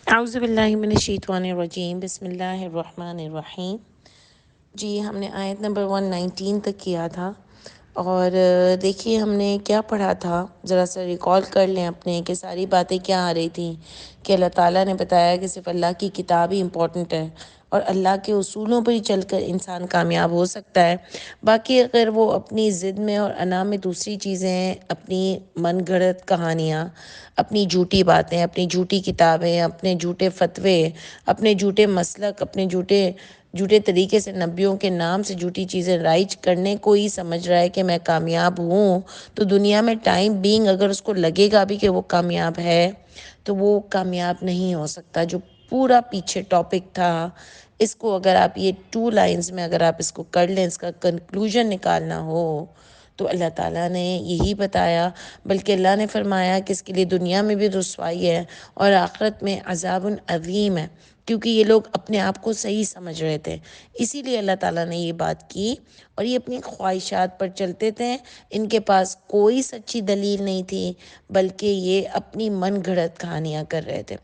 اعوذ باللہ من الشیطان الرجیم، بسم اللہ الرحمن الرحیم۔ جی ہم نے آیت نمبر 119 تک کیا تھا، اور دیکھیے ہم نے کیا پڑھا تھا، ذرا سا ریکال کر لیں اپنے کہ ساری باتیں کیا آ رہی تھیں کہ اللہ تعالیٰ نے بتایا کہ صرف اللہ کی کتاب ہی امپورٹنٹ ہے اور اللہ کے اصولوں پر ہی چل کر انسان کامیاب ہو سکتا ہے۔ باقی اگر وہ اپنی ضد میں اور انا میں دوسری چیزیں، اپنی من گھڑت کہانیاں، اپنی جھوٹی باتیں، اپنی جھوٹی کتابیں، اپنے جھوٹے فتوے، اپنے جھوٹے مسلک، اپنے جھوٹے طریقے سے نبیوں کے نام سے جھوٹی چیزیں رائج کرنے کو ہی سمجھ رہا ہے کہ میں کامیاب ہوں، تو دنیا میں ٹائم بینگ اگر اس کو لگے گا بھی کہ وہ کامیاب ہے تو وہ کامیاب نہیں ہو سکتا۔ جو پورا پیچھے ٹاپک تھا، اس کو اگر آپ یہ 2 لائنز میں اگر آپ اس کو کر لیں، اس کا کنکلوژن نکالنا ہو تو اللہ تعالیٰ نے یہی بتایا، بلکہ اللہ نے فرمایا کہ اس کے لیے دنیا میں بھی رسوائی ہے اور آخرت میں عذاب عظیم ہے، کیونکہ یہ لوگ اپنے آپ کو صحیح سمجھ رہے تھے۔ اسی لیے اللہ تعالیٰ نے یہ بات کی، اور یہ اپنی خواہشات پر چلتے تھے، ان کے پاس کوئی سچی دلیل نہیں تھی، بلکہ یہ اپنی من گھڑت کہانیاں کر رہے تھے۔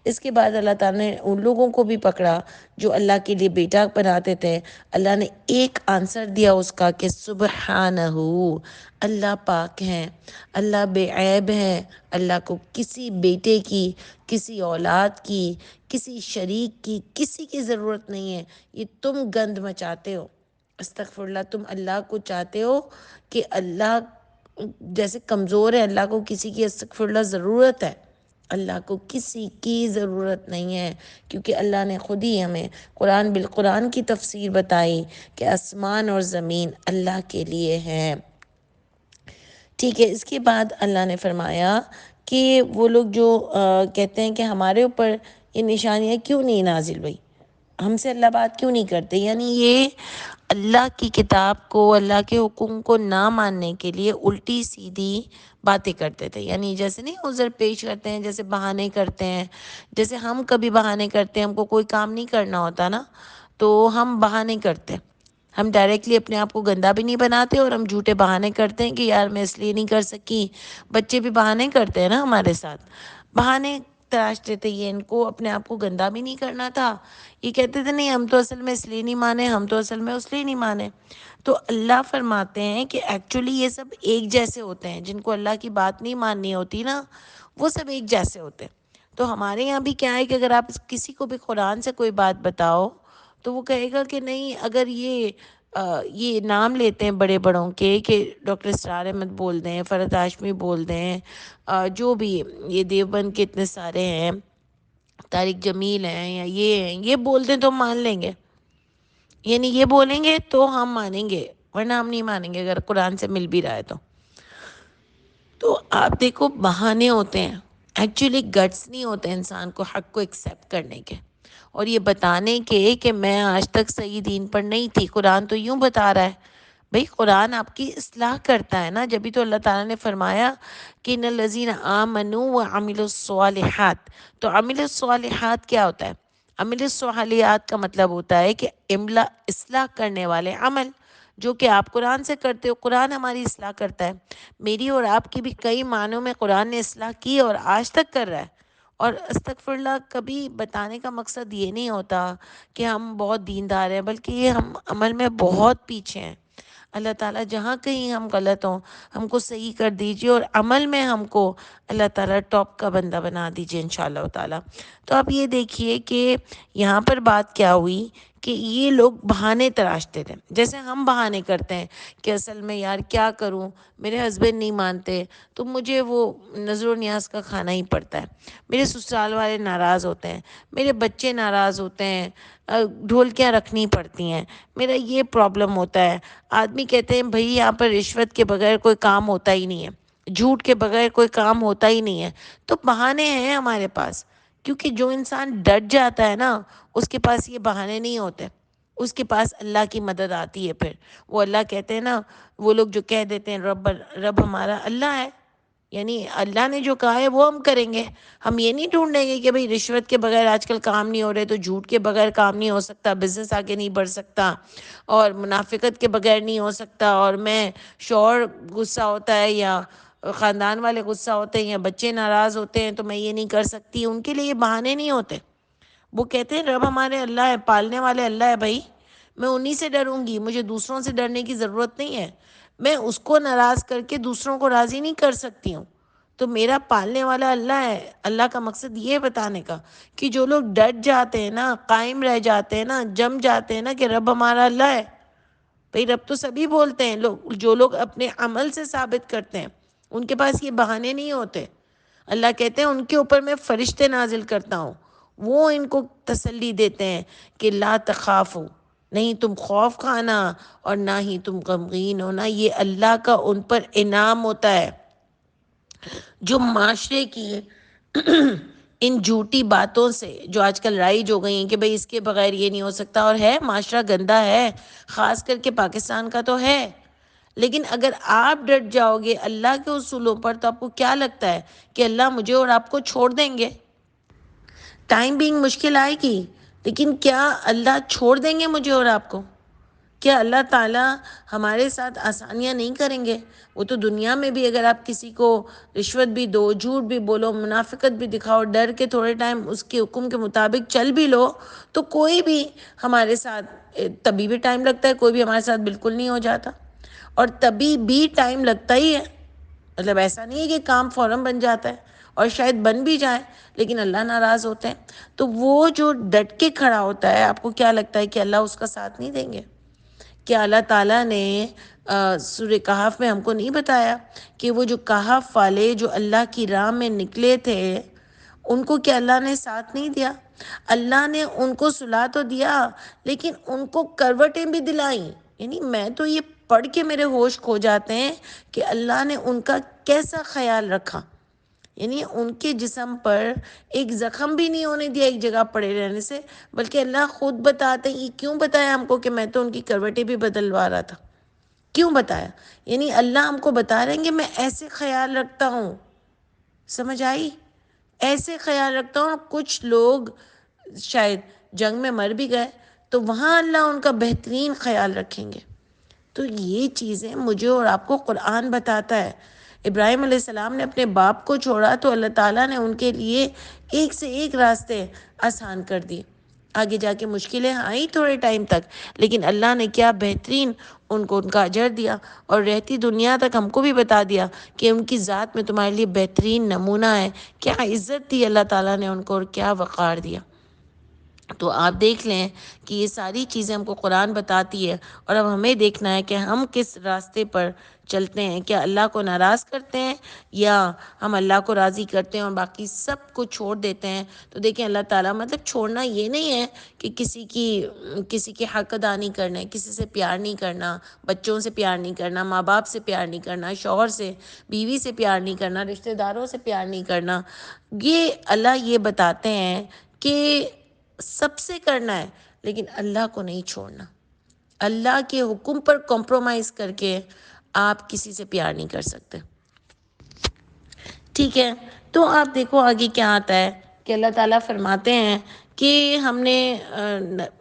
اس کے بعد اللہ تعالیٰ نے ان لوگوں کو بھی پکڑا جو اللہ کے لیے بیٹا بناتے تھے۔ اللہ نے ایک آنسر دیا اس کا کہ سبحانہ، اللہ پاک ہیں، اللہ بے عیب ہیں، اللہ کو کسی بیٹے کی، کسی اولاد کی، کسی شریک کی، کسی کی ضرورت نہیں ہے۔ یہ تم گند مچاتے ہو، استغفر اللہ، تم اللہ کو چاہتے ہو کہ اللہ جیسے کمزور ہے، اللہ کو کسی کی استغفر اللہ ضرورت ہے۔ اللہ کو کسی کی ضرورت نہیں ہے، کیونکہ اللہ نے خود ہی ہمیں قرآن بالقرآن کی تفسیر بتائی کہ آسمان اور زمین اللہ کے لیے ہیں۔ ٹھیک ہے، اس کے بعد اللہ نے فرمایا کہ وہ لوگ جو کہتے ہیں کہ ہمارے اوپر یہ نشانیاں کیوں نہیں نازل ہوئی، ہم سے اللہ بات کیوں نہیں کرتے، یعنی یہ اللہ کی کتاب کو، اللہ کے حکم کو نہ ماننے کے لیے الٹی سیدھی باتیں کرتے تھے۔ یعنی جیسے نہیں عذر پیش کرتے ہیں، جیسے بہانے کرتے ہیں، جیسے ہم کبھی بہانے کرتے ہیں، ہم کو کوئی کام نہیں کرنا ہوتا نا، تو ہم بہانے کرتے ہیں، ہم ڈائریکٹلی اپنے آپ کو گندا بھی نہیں بناتے، اور ہم جھوٹے بہانے کرتے ہیں کہ یار میں اس لیے نہیں کر سکی۔ بچے بھی بہانے کرتے ہیں نا ہمارے ساتھ، بہانے تراشتے تھے، یہ ان کو اپنے آپ کو گندا بھی نہیں کرنا تھا، یہ کہتے تھے نہیں ہم تو اصل میں اس لیے نہیں مانے، ہم تو اصل میں اس لیے نہیں مانے۔ تو اللہ فرماتے ہیں کہ ایکچولی یہ سب ایک جیسے ہوتے ہیں، جن کو اللہ کی بات نہیں ماننی ہوتی نا، وہ سب ایک جیسے ہوتے ہیں۔ تو ہمارے یہاں بھی کیا ہے کہ اگر آپ کسی کو بھی قرآن سے کوئی بات بتاؤ تو وہ کہے گا کہ نہیں، اگر یہ نام لیتے ہیں بڑے بڑوں کے کہ ڈاکٹر اسرار احمد بول دیں، فرحت ہاشمی بول دیں، جو بھی یہ دیوبند کے اتنے سارے ہیں، طارق جمیل ہیں یا یہ ہیں، یہ بول دیں تو ہم مان لیں گے، یعنی یہ بولیں گے تو ہم مانیں گے، ورنہ ہم نہیں مانیں گے اگر قرآن سے مل بھی رہا ہے تو آپ دیکھو بہانے ہوتے ہیں، ایکچولی گٹس نہیں ہوتے انسان کو حق کو ایکسیپٹ کرنے کے، اور یہ بتانے کے کہ میں آج تک صحیح دین پر نہیں تھی۔ قرآن تو یوں بتا رہا ہے، بھئی قرآن آپ کی اصلاح کرتا ہے نا، جبھی تو اللہ تعالیٰ نے فرمایا کہ ان الذین آمنوا وعملوا الصالحات۔ تو عمل الصالحات کیا ہوتا ہے؟ عمل الصالحات کا مطلب ہوتا ہے کہ اصلاح کرنے والے عمل، جو کہ آپ قرآن سے کرتے ہو، قرآن ہماری اصلاح کرتا ہے۔ میری اور آپ کی بھی کئی معنوں میں قرآن نے اصلاح کی اور آج تک کر رہا ہے۔ اور استغفر اللہ کبھی بتانے کا مقصد یہ نہیں ہوتا کہ ہم بہت دیندار ہیں، بلکہ یہ ہم عمل میں بہت پیچھے ہیں۔ اللہ تعالیٰ جہاں کہیں ہم غلط ہوں ہم کو صحیح کر دیجئے، اور عمل میں ہم کو اللہ تعالیٰ ٹاپ کا بندہ بنا دیجئے انشاءاللہ تعالیٰ۔ تو آپ یہ دیکھیے کہ یہاں پر بات کیا ہوئی کہ یہ لوگ بہانے تراشتے تھے، جیسے ہم بہانے کرتے ہیں کہ اصل میں یار کیا کروں، میرے ہسبینڈ نہیں مانتے تو مجھے وہ نذر و نیاز کا کھانا ہی پڑتا ہے، میرے سسرال والے ناراض ہوتے ہیں، میرے بچے ناراض ہوتے ہیں، ڈھولکیاں رکھنی پڑتی ہیں، میرا یہ پرابلم ہوتا ہے۔ آدمی کہتے ہیں بھئی یہاں پر رشوت کے بغیر کوئی کام ہوتا ہی نہیں ہے، جھوٹ کے بغیر کوئی کام ہوتا ہی نہیں ہے، تو بہانے ہیں ہمارے پاس، کیونکہ جو انسان ڈٹ جاتا ہے نا اس کے پاس یہ بہانے نہیں ہوتے، اس کے پاس اللہ کی مدد آتی ہے۔ پھر وہ اللہ کہتے ہیں نا، وہ لوگ جو کہہ دیتے ہیں رب ہمارا اللہ ہے، یعنی اللہ نے جو کہا ہے وہ ہم کریں گے، ہم یہ نہیں ڈھونڈیں گے کہ بھئی رشوت کے بغیر آج کل کام نہیں ہو رہے، تو جھوٹ کے بغیر کام نہیں ہو سکتا، بزنس آگے نہیں بڑھ سکتا، اور منافقت کے بغیر نہیں ہو سکتا، اور میں شوہر غصہ ہوتا ہے یا خاندان والے غصہ ہوتے ہیں یا بچے ناراض ہوتے ہیں تو میں یہ نہیں کر سکتی، ان کے لیے یہ بہانے نہیں ہوتے. وہ کہتے ہیں رب ہمارے اللہ ہے، پالنے والے اللہ ہے بھائی، میں انہی سے ڈروں گی، مجھے دوسروں سے ڈرنے کی ضرورت نہیں ہے. میں اس کو ناراض کر کے دوسروں کو راضی نہیں کر سکتی ہوں. تو میرا پالنے والا اللہ ہے. اللہ کا مقصد یہ بتانے کا کہ جو لوگ ڈٹ جاتے ہیں نا، قائم رہ جاتے ہیں نا، جم جاتے ہیں نا کہ رب ہمارا اللہ ہے. بھئی رب تو سبھی بولتے ہیں، جو لوگ اپنے عمل سے ثابت کرتے ہیں ان کے پاس یہ بہانے نہیں ہوتے. اللہ کہتے ہیں ان کے اوپر میں فرشتے نازل کرتا ہوں، وہ ان کو تسلی دیتے ہیں کہ لا تخافو، نہیں تم خوف کھانا اور نہ ہی تم غمگین ہونا. یہ اللہ کا ان پر انعام ہوتا ہے. جو معاشرے کی ان جھوٹی باتوں سے جو آج کل رائج ہو گئی ہیں کہ بھئی اس کے بغیر یہ نہیں ہو سکتا، اور ہے معاشرہ گندا ہے، خاص کر کے پاکستان کا تو ہے. لیکن اگر آپ ڈٹ جاؤ گے اللہ کے اصولوں پر تو آپ کو کیا لگتا ہے کہ اللہ مجھے اور آپ کو چھوڑ دیں گے؟ ٹائم بینگ مشکل آئے گی، لیکن کیا اللہ چھوڑ دیں گے مجھے اور آپ کو؟ کیا اللہ تعالیٰ ہمارے ساتھ آسانیاں نہیں کریں گے؟ وہ تو دنیا میں بھی اگر آپ کسی کو رشوت بھی دو، جھوٹ بھی بولو، منافقت بھی دکھاؤ، ڈر کے تھوڑے ٹائم اس کے حکم کے مطابق چل بھی لو، تو کوئی بھی ہمارے ساتھ تبھی بھی ٹائم لگتا ہے، کوئی بھی ہمارے ساتھ بالکل نہیں ہو جاتا. اور تبھی بھی ٹائم لگتا ہی ہے. مطلب ایسا نہیں ہے کہ کام فوراً بن جاتا ہے، اور شاید بن بھی جائے لیکن اللہ ناراض ہوتے ہیں. تو وہ جو ڈٹ کے کھڑا ہوتا ہے، آپ کو کیا لگتا ہے کہ اللہ اس کا ساتھ نہیں دیں گے؟ کیا اللہ تعالیٰ نے سورہ کہف میں ہم کو نہیں بتایا کہ وہ جو کہف والے جو اللہ کی راہ میں نکلے تھے ان کو کیا اللہ نے ساتھ نہیں دیا؟ اللہ نے ان کو سلا تو دیا لیکن ان کو کروٹیں بھی دلائیں. یعنی میں تو یہ پڑھ کے میرے ہوش کھو جاتے ہیں کہ اللہ نے ان کا کیسا خیال رکھا. یعنی ان کے جسم پر ایک زخم بھی نہیں ہونے دیا ایک جگہ پڑے رہنے سے، بلکہ اللہ خود بتاتے ہیں. یہ کیوں بتایا ہم کو کہ میں تو ان کی کروٹیں بھی بدلوا رہا تھا؟ کیوں بتایا؟ یعنی اللہ ہم کو بتا رہے ہیں کہ میں ایسے خیال رکھتا ہوں. سمجھ آئی؟ ایسے خیال رکھتا ہوں. کچھ لوگ شاید جنگ میں مر بھی گئے تو وہاں اللہ ان کا بہترین خیال رکھیں گے. تو یہ چیزیں مجھے اور آپ کو قرآن بتاتا ہے. ابراہیم علیہ السلام نے اپنے باپ کو چھوڑا تو اللہ تعالیٰ نے ان کے لیے ایک سے ایک راستے آسان کر دیے. آگے جا کے مشکلیں آئیں تھوڑے ٹائم تک، لیکن اللہ نے کیا بہترین ان کو ان کا اجر دیا، اور رہتی دنیا تک ہم کو بھی بتا دیا کہ ان کی ذات میں تمہارے لیے بہترین نمونہ ہے. کیا عزت دی اللہ تعالیٰ نے ان کو اور کیا وقار دیا. تو آپ دیکھ لیں کہ یہ ساری چیزیں ہم کو قرآن بتاتی ہے، اور اب ہمیں دیکھنا ہے کہ ہم کس راستے پر چلتے ہیں. کیا اللہ کو ناراض کرتے ہیں یا ہم اللہ کو راضی کرتے ہیں اور باقی سب کو چھوڑ دیتے ہیں؟ تو دیکھیں اللہ تعالیٰ مطلب چھوڑنا یہ نہیں ہے کہ کسی کی حق ادا نہیں کرنا ہے، کسی سے پیار نہیں کرنا، بچوں سے پیار نہیں کرنا، ماں باپ سے پیار نہیں کرنا، شوہر سے، بیوی سے پیار نہیں کرنا، رشتہ داروں سے پیار نہیں کرنا. یہ اللہ یہ بتاتے ہیں کہ سب سے کرنا ہے لیکن اللہ کو نہیں چھوڑنا. اللہ کے حکم پر کمپرومائز کر کے آپ کسی سے پیار نہیں کر سکتے. ٹھیک ہے، تو آپ دیکھو آگے کیا آتا ہے کہ اللہ تعالیٰ فرماتے ہیں کہ ہم نے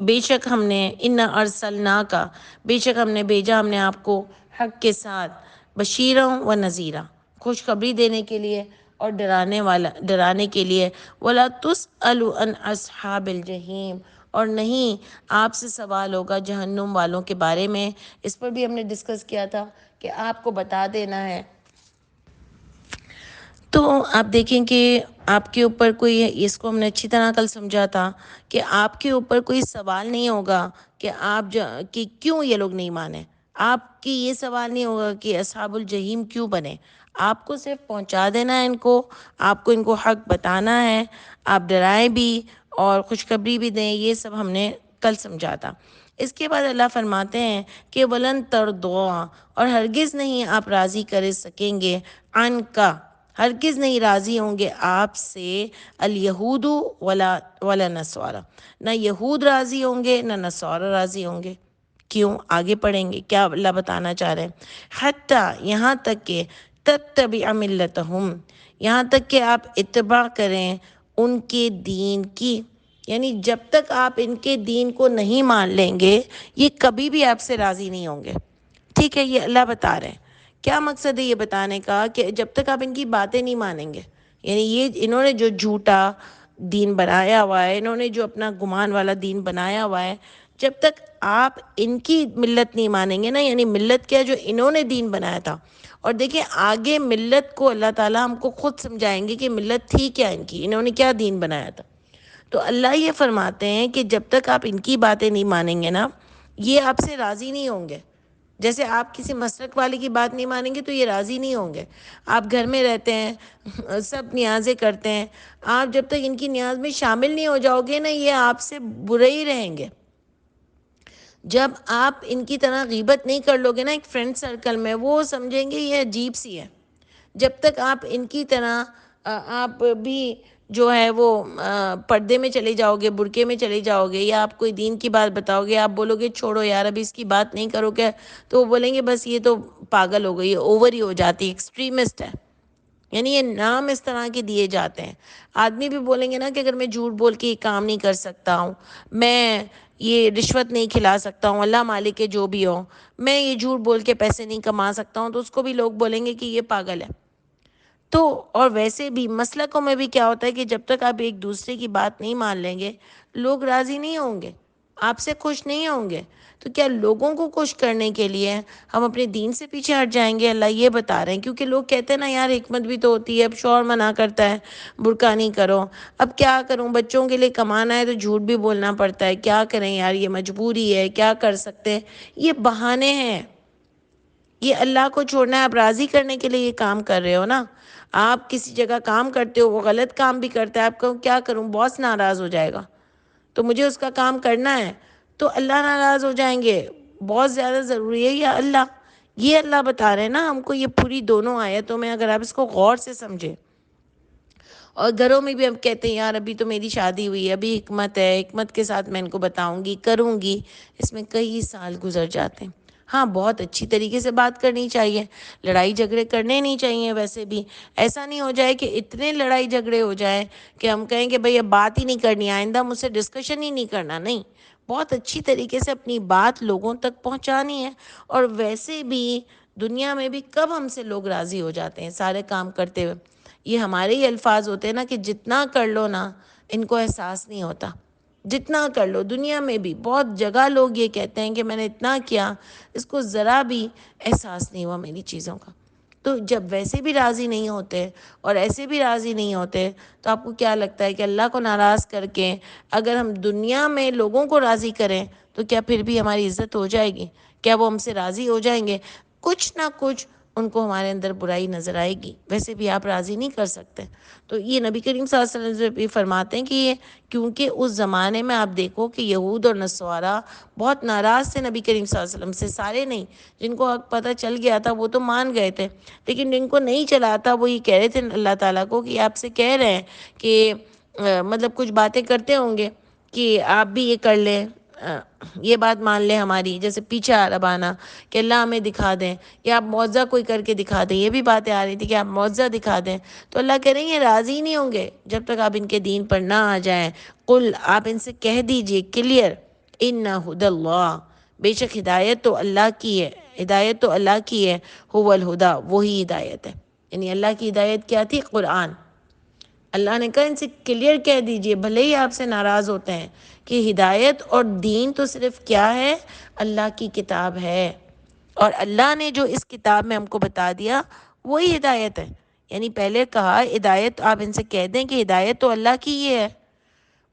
بے شک ہم نے ان ارسلنا کا، بے شک ہم نے بھیجا ہم نے آپ کو حق کے ساتھ بشیرا و نذیرا، خوشخبری دینے کے لیے اور ڈرانے کے لیے. وَلَا تُسْأَلُ عَنْ أَصْحَابِ الْجَحِيمِ، اور نہیں آپ سے سوال ہوگا جہنم والوں کے بارے میں. اس پر بھی ہم نے ڈسکس کیا تھا کہ آپ کو بتا دینا ہے. تو آپ دیکھیں کہ آپ کے اوپر کوئی، اس کو ہم نے اچھی طرح کل سمجھا تھا کہ آپ کے اوپر کوئی سوال نہیں ہوگا کہ کہ کیوں یہ لوگ نہیں مانے. آپ کی یہ سوال نہیں ہوگا کہ اصحاب الجحیم کیوں بنے. آپ کو صرف پہنچا دینا ہے آپ کو ان کو حق بتانا ہے. آپ ڈرائیں بھی اور خوشخبری بھی دیں. یہ سب ہم نے کل سمجھا تھا. اس کے بعد اللہ فرماتے ہیں کہ ولن ترضوا، اور ہرگز نہیں آپ راضی کر سکیں گے، عن کا، ہرگز نہیں راضی ہوں گے آپ سے، الیہود ولا نصارا، نہ یہود راضی ہوں گے نہ نصارا راضی ہوں گے. کیوں؟ آگے پڑھیں گے کیا اللہ بتانا چاہ رہے ہیں. حتیٰ، یہاں تک کہ تتبع ملتہم، یہاں تک کہ آپ اتباع کریں ان کے دین کی. یعنی جب تک آپ ان کے دین کو نہیں مان لیں گے یہ کبھی بھی آپ سے راضی نہیں ہوں گے. ٹھیک ہے، یہ اللہ بتا رہے ہیں کیا مقصد ہے یہ بتانے کا کہ جب تک آپ ان کی باتیں نہیں مانیں گے، یعنی یہ انہوں نے جو جھوٹا دین بنایا ہوا ہے، انہوں نے جو اپنا گمان والا دین بنایا ہوا ہے، جب تک آپ ان کی ملت نہیں مانیں گے نا، یعنی ملت کیا جو انہوں نے دین بنایا تھا. اور دیکھیں آگے ملت کو اللہ تعالیٰ ہم کو خود سمجھائیں گے کہ ملت تھی کیا ان کی، انہوں نے کیا دین بنایا تھا. تو اللہ یہ فرماتے ہیں کہ جب تک آپ ان کی باتیں نہیں مانیں گے نا، یہ آپ سے راضی نہیں ہوں گے. جیسے آپ کسی مسلک والے کی بات نہیں مانیں گے تو یہ راضی نہیں ہوں گے. آپ گھر میں رہتے ہیں، سب نیازیں کرتے ہیں، آپ جب تک ان کی نیاز میں شامل نہیں ہو جاؤ گے نا، یہ آپ سے برے ہی رہیں گے. جب آپ ان کی طرح غیبت نہیں کر لو گے نا ایک فرینڈ سرکل میں، وہ سمجھیں گے یہ عجیب سی ہے. جب تک آپ ان کی طرح آپ بھی جو ہے وہ پردے میں چلے جاؤ گے، برقعے میں چلے جاؤ گے، یا آپ کوئی دین کی بات بتاؤ گے، آپ بولو گے چھوڑو یار ابھی اس کی بات نہیں کرو گے، تو وہ بولیں گے بس یہ تو پاگل ہو گئی، اوور ہی ہو جاتی، ایکسٹریمسٹ ہے. یعنی یہ نام اس طرح کے دیے جاتے ہیں. آدمی بھی بولیں گے نا کہ اگر میں جھوٹ بول کے یہ کام نہیں کر سکتا ہوں، میں یہ رشوت نہیں کھلا سکتا ہوں، اللہ مالک کے جو بھی ہو، میں یہ جھوٹ بول کے پیسے نہیں کما سکتا ہوں، تو اس کو بھی لوگ بولیں گے کہ یہ پاگل ہے. تو اور ویسے بھی مسلکوں میں بھی کیا ہوتا ہے کہ جب تک آپ ایک دوسرے کی بات نہیں مان لیں گے، لوگ راضی نہیں ہوں گے، آپ سے خوش نہیں ہوں گے. تو کیا لوگوں کو خوش کرنے کے لیے ہم اپنے دین سے پیچھے ہٹ جائیں گے؟ اللہ یہ بتا رہے ہیں. کیونکہ لوگ کہتے ہیں نا یار حکمت بھی تو ہوتی ہے، اب شوہر منع کرتا ہے برقع نہیں کرو، اب کیا کروں، بچوں کے لیے کمانا ہے تو جھوٹ بھی بولنا پڑتا ہے، کیا کریں یار یہ مجبوری ہے، کیا کر سکتے ہیں. یہ بہانے ہیں. یہ اللہ کو چھوڑنا ہے، آپ راضی کرنے کے لیے یہ کام کر رہے ہو نا. آپ کسی جگہ کام کرتے ہو، وہ غلط کام بھی کرتا ہے، آپ کو کیا کروں، باس ناراض ہو جائے گا تو مجھے اس کا کام کرنا ہے، تو اللہ ناراض ہو جائیں گے. بہت زیادہ ضروری ہے یا اللہ. یہ اللہ بتا رہے ہیں نا ہم کو، یہ پوری دونوں آیتوں میں اگر آپ اس کو غور سے سمجھیں. اور گھروں میں بھی ہم کہتے ہیں یار ابھی تو میری شادی ہوئی ہے، ابھی حکمت ہے، حکمت کے ساتھ میں ان کو بتاؤں گی، کروں گی. اس میں کئی سال گزر جاتے ہیں. ہاں بہت اچھی طریقے سے بات کرنی چاہیے، لڑائی جھگڑے کرنے نہیں چاہیے. ویسے بھی ایسا نہیں ہو جائے کہ اتنے لڑائی جھگڑے ہو جائیں کہ ہم کہیں کہ بھئی اب بات ہی نہیں کرنی، آئندہ مجھ سے ڈسکشن ہی نہیں کرنا. نہیں، بہت اچھی طریقے سے اپنی بات لوگوں تک پہنچانی ہے. اور ویسے بھی دنیا میں بھی کب ہم سے لوگ راضی ہو جاتے ہیں سارے کام کرتے ہوئے. یہ ہمارے ہی الفاظ ہوتے ہیں نا کہ جتنا کر لو نا ان کو احساس نہیں ہوتا. جتنا کر لو، دنیا میں بھی بہت جگہ لوگ یہ کہتے ہیں کہ میں نے اتنا کیا، اس کو ذرا بھی احساس نہیں ہوا میری چیزوں کا. تو جب ویسے بھی راضی نہیں ہوتے اور ایسے بھی راضی نہیں ہوتے، تو آپ کو کیا لگتا ہے کہ اللہ کو ناراض کر کے اگر ہم دنیا میں لوگوں کو راضی کریں تو کیا پھر بھی ہماری عزت ہو جائے گی؟ کیا وہ ہم سے راضی ہو جائیں گے؟ کچھ نہ کچھ ان کو ہمارے اندر برائی نظر آئے گی. ویسے بھی آپ راضی نہیں کر سکتے. تو یہ نبی کریم صلی اللہ علیہ وسلم بھی فرماتے ہیں کہ یہ کیونکہ اس زمانے میں آپ دیکھو کہ یہود اور نصارہ بہت ناراض تھے نبی کریم صلی اللہ علیہ وسلم سے. سارے نہیں، جن کو حق پتہ چل گیا تھا وہ تو مان گئے تھے، لیکن جن کو نہیں چلا تھا وہ یہ کہہ رہے تھے اللہ تعالیٰ کو کہ آپ سے کہہ رہے ہیں کہ مطلب کچھ باتیں کرتے ہوں گے کہ آپ بھی یہ کر لیں، یہ بات مان لیں ہماری، جیسے پیچھے عرب آنا کہ اللہ ہمیں دکھا دیں، یا آپ معجزہ کوئی کر کے دکھا دیں. یہ بھی باتیں آ رہی تھی کہ آپ معجزہ دکھا دیں. تو اللہ کہہ رہے ہیں یہ راضی نہیں ہوں گے جب تک آپ ان کے دین پر نہ آ جائیں. قل، آپ ان سے کہہ دیجئے کلیئر، ان ھدی اللہ، بے شک ہدایت تو اللہ کی ہے، ہدایت تو اللہ کی ہے، هو الہدا، وہی ہدایت ہے. یعنی اللہ کی ہدایت کیا تھی؟ قرآن. اللہ نے کہا ان سے کلیئر کہہ دیجئے، بھلے ہی آپ سے ناراض ہوتے ہیں، کہ ہدایت اور دین تو صرف کیا ہے؟ اللہ کی کتاب ہے. اور اللہ نے جو اس کتاب میں ہم کو بتا دیا وہی ہدایت ہے. یعنی پہلے کہا ہدایت، آپ ان سے کہہ دیں کہ ہدایت تو اللہ کی ہی ہے،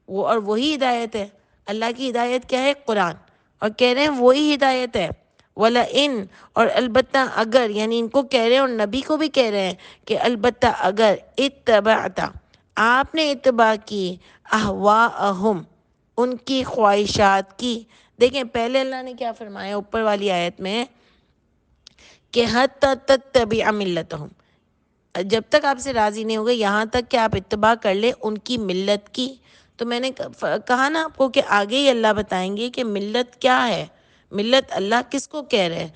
وہ اور وہی ہدایت ہے. اللہ کی ہدایت کیا ہے؟ قرآن. اور کہہ رہے ہیں وہی ہدایت ہے. وَلَئِن، اور البتہ اگر، یعنی ان کو کہہ رہے ہیں اور نبی کو بھی کہہ رہے ہیں کہ البتہ اگر اتبعت، آپ نے اتباع کی، اہواءہم، ان کی خواہشات کی. دیکھیں پہلے اللہ نے کیا فرمایا اوپر والی آیت میں کہ حتی تتبع ملتہم، جب تک آپ سے راضی نہیں ہوگے یہاں تک کہ آپ اتباع کر لیں ان کی ملت کی. تو میں نے کہا نا آپ کو کہ آگے ہی اللہ بتائیں گے کہ ملت کیا ہے، ملت اللہ کس کو کہہ رہے ہیں.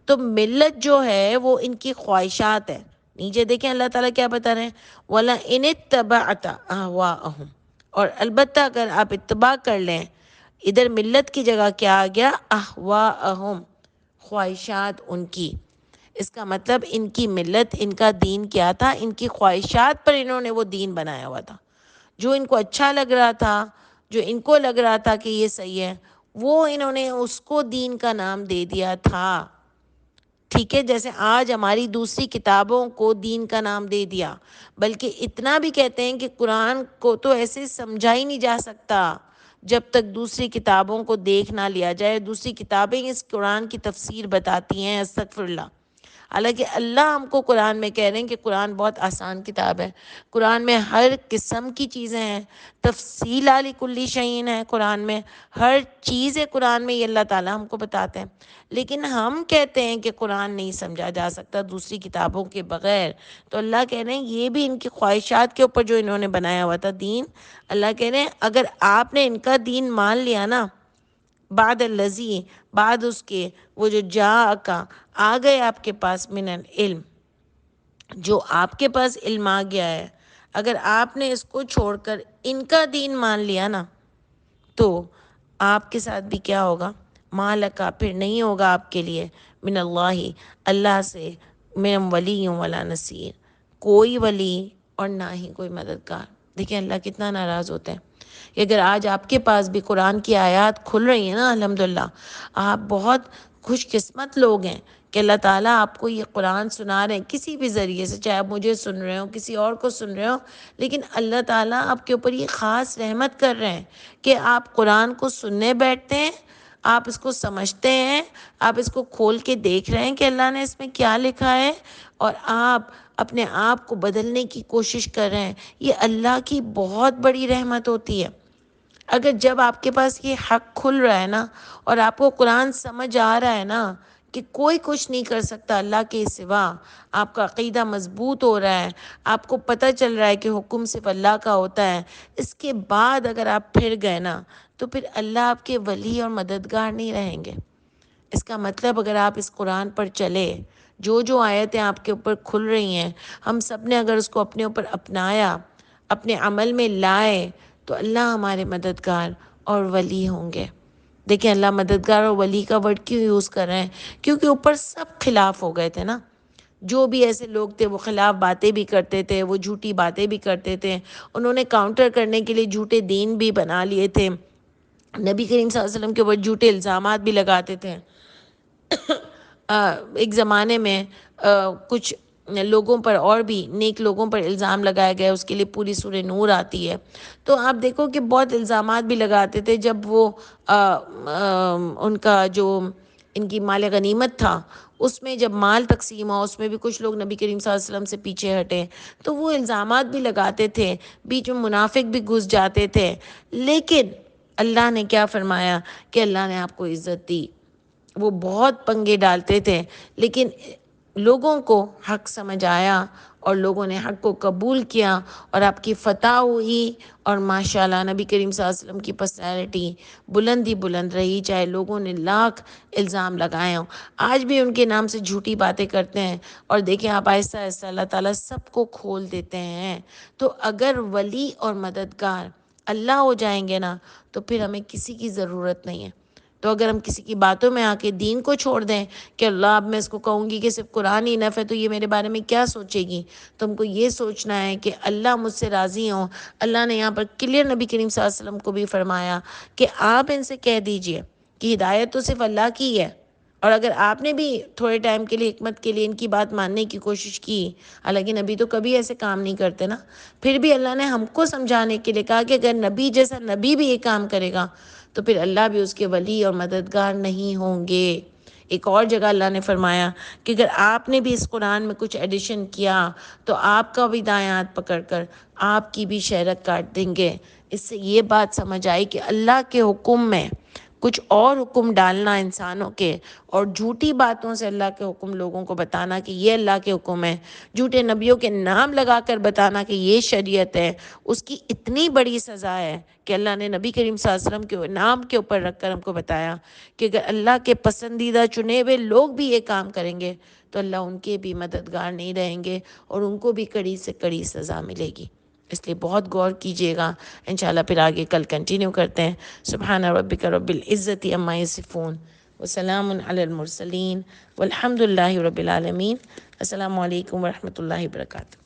تو ملت جو ہے وہ ان کی خواہشات ہے. نیچے دیکھیں اللہ تعالیٰ کیا بتا رہے ہیں، وَلَئِنِ اتَّبَعْتَ أَهْوَاءَهُمْ، اور البتہ اگر آپ اتباع کر لیں، ادھر ملت کی جگہ کیا آ گیا؟ احواءہم، خواہشات ان کی. اس کا مطلب ان کی ملت، ان کا دین کیا تھا؟ ان کی خواہشات پر انہوں نے وہ دین بنایا ہوا تھا، جو ان کو اچھا لگ رہا تھا، جو ان کو لگ رہا تھا کہ یہ صحیح ہے، وہ انہوں نے اس کو دین کا نام دے دیا تھا۔ ٹھیک ہے، جیسے آج ہماری دوسری کتابوں کو دین کا نام دے دیا، بلکہ اتنا بھی کہتے ہیں کہ قرآن کو تو ایسے سمجھا ہی نہیں جا سکتا جب تک دوسری کتابوں کو دیکھ نہ لیا جائے۔ دوسری کتابیں اس قرآن کی تفسیر بتاتی ہیں، استغفر اللہ۔ حالانکہ اللہ ہم کو قرآن میں کہہ رہے ہیں کہ قرآن بہت آسان کتاب ہے، قرآن میں ہر قسم کی چیزیں ہیں، تفصیل علی کلی شیء ہے قرآن میں، ہر چیز ہے قرآن میں، یہ اللہ تعالیٰ ہم کو بتاتے ہیں۔ لیکن ہم کہتے ہیں کہ قرآن نہیں سمجھا جا سکتا دوسری کتابوں کے بغیر، تو اللہ کہہ رہے ہیں یہ بھی ان کی خواہشات کے اوپر جو انہوں نے بنایا ہوا تھا دین، اللہ کہہ رہے ہیں اگر آپ نے ان کا دین مان لیا نا، بعد الذی، بعد اس کے، وہ جو کا آ گئے آپ کے پاس، من العلم، جو آپ کے پاس علم آ گیا ہے، اگر آپ نے اس کو چھوڑ کر ان کا دین مان لیا نا، تو آپ کے ساتھ بھی کیا ہوگا؟ مالکا، پھر نہیں ہوگا آپ کے لیے، من اللہ، اللہ سے، من ولی ولا نصیر، کوئی ولی اور نہ ہی کوئی مددگار۔ دیکھیں اللہ کتنا ناراض ہوتا ہے کہ اگر آج آپ کے پاس بھی قرآن کی آیات کھل رہی ہیں نا، الحمدللہ آپ بہت خوش قسمت لوگ ہیں کہ اللہ تعالیٰ آپ کو یہ قرآن سنا رہے ہیں کسی بھی ذریعے سے، چاہے آپ مجھے سن رہے ہو، کسی اور کو سن رہے ہو، لیکن اللہ تعالیٰ آپ کے اوپر یہ خاص رحمت کر رہے ہیں کہ آپ قرآن کو سننے بیٹھتے ہیں، آپ اس کو سمجھتے ہیں، آپ اس کو کھول کے دیکھ رہے ہیں کہ اللہ نے اس میں کیا لکھا ہے، اور آپ اپنے آپ کو بدلنے کی کوشش کر رہے ہیں۔ یہ اللہ کی بہت بڑی رحمت ہوتی ہے۔ اگر جب آپ کے پاس یہ حق کھل رہا ہے نا، اور آپ کو قرآن سمجھ آ رہا ہے نا کہ کوئی کچھ نہیں کر سکتا اللہ کے سوا، آپ کا عقیدہ مضبوط ہو رہا ہے، آپ کو پتہ چل رہا ہے کہ حکم صرف اللہ کا ہوتا ہے، اس کے بعد اگر آپ پھر گئے نا، تو پھر اللہ آپ کے ولی اور مددگار نہیں رہیں گے۔ اس کا مطلب اگر آپ اس قرآن پر چلے، جو آیتیں آپ کے اوپر کھل رہی ہیں، ہم سب نے اگر اس کو اپنے اوپر اپنایا، اپنے عمل میں لائے، تو اللہ ہمارے مددگار اور ولی ہوں گے۔ دیکھیں اللہ مددگار اور ولی کا ورڈ کیوں یوز کر رہے ہیں؟ کیونکہ اوپر سب خلاف ہو گئے تھے نا، جو بھی ایسے لوگ تھے وہ خلاف باتیں بھی کرتے تھے، وہ جھوٹی باتیں بھی کرتے تھے، انہوں نے کاؤنٹر کرنے کے لیے جھوٹے دین بھی بنا لیے تھے، نبی کریم صلی اللہ علیہ وسلم کے اوپر جھوٹے الزامات بھی لگاتے تھے۔ ایک زمانے میں کچھ لوگوں پر اور بھی نیک لوگوں پر الزام لگایا گیا، اس کے لیے پوری سورہ نور آتی ہے۔ تو آپ دیکھو کہ بہت الزامات بھی لگاتے تھے، جب وہ ان کا جو ان کی مال غنیمت تھا، اس میں جب مال تقسیم ہوا، اس میں بھی کچھ لوگ نبی کریم صلی اللہ علیہ وسلم سے پیچھے ہٹے، تو وہ الزامات بھی لگاتے تھے، بیچ میں منافق بھی گھس جاتے تھے، لیکن اللہ نے کیا فرمایا کہ اللہ نے آپ کو عزت دی۔ وہ بہت پنگے ڈالتے تھے، لیکن لوگوں کو حق سمجھ آیا اور لوگوں نے حق کو قبول کیا، اور آپ کی فتح ہوئی، اور ماشاءاللہ نبی کریم صلی اللہ علیہ وسلم کی پرسنالٹی بلندی بلند رہی، چاہے لوگوں نے لاکھ الزام لگائے ہوں۔ آج بھی ان کے نام سے جھوٹی باتیں کرتے ہیں، اور دیکھیں آپ آہستہ آہستہ اللہ تعالیٰ سب کو کھول دیتے ہیں۔ تو اگر ولی اور مددگار اللہ ہو جائیں گے نا، تو پھر ہمیں کسی کی ضرورت نہیں ہے۔ تو اگر ہم کسی کی باتوں میں آ کے دین کو چھوڑ دیں کہ اللہ اب میں اس کو کہوں گی کہ صرف قرآن ہی نف ہے، تو یہ میرے بارے میں کیا سوچے گی، تو ہم کو یہ سوچنا ہے کہ اللہ مجھ سے راضی ہوں۔ اللہ نے یہاں پر کلیئر نبی کریم صلی اللہ علیہ وسلم کو بھی فرمایا کہ آپ ان سے کہہ دیجئے کہ ہدایت تو صرف اللہ کی ہے، اور اگر آپ نے بھی تھوڑے ٹائم کے لیے حکمت کے لیے ان کی بات ماننے کی کوشش کی، حالانکہ نبی تو کبھی ایسے کام نہیں کرتے نا، پھر بھی اللہ نے ہم کو سمجھانے کے لیے کہا کہ اگر نبی جیسا نبی بھی یہ کام کرے گا، تو پھر اللہ بھی اس کے ولی اور مددگار نہیں ہوں گے۔ ایک اور جگہ اللہ نے فرمایا کہ اگر آپ نے بھی اس قرآن میں کچھ ایڈیشن کیا، تو آپ کا بھی دایان ہاتھ پکڑ کر آپ کی بھی شہرت کاٹ دیں گے۔ اس سے یہ بات سمجھ آئی کہ اللہ کے حکم میں کچھ اور حکم ڈالنا انسانوں کے، اور جھوٹی باتوں سے اللہ کے حکم لوگوں کو بتانا کہ یہ اللہ کے حکم ہے، جھوٹے نبیوں کے نام لگا کر بتانا کہ یہ شریعت ہے، اس کی اتنی بڑی سزا ہے کہ اللہ نے نبی کریم صلی اللہ علیہ وسلم کے نام کے اوپر رکھ کر ہم کو بتایا کہ اگر اللہ کے پسندیدہ چنے ہوئے لوگ بھی یہ کام کریں گے، تو اللہ ان کے بھی مددگار نہیں رہیں گے، اور ان کو بھی کڑی سے کڑی سزا ملے گی۔ اس لیے بہت غور کیجئے گا۔ انشاءاللہ پھر آگے کل کنٹینیو کرتے ہیں۔ سبحان ربک رب العزت عما یصفون وسلام علی المرسلین والحمد للہ رب العالمین۔ السلام علیکم ورحمۃ اللہ وبرکاتہ۔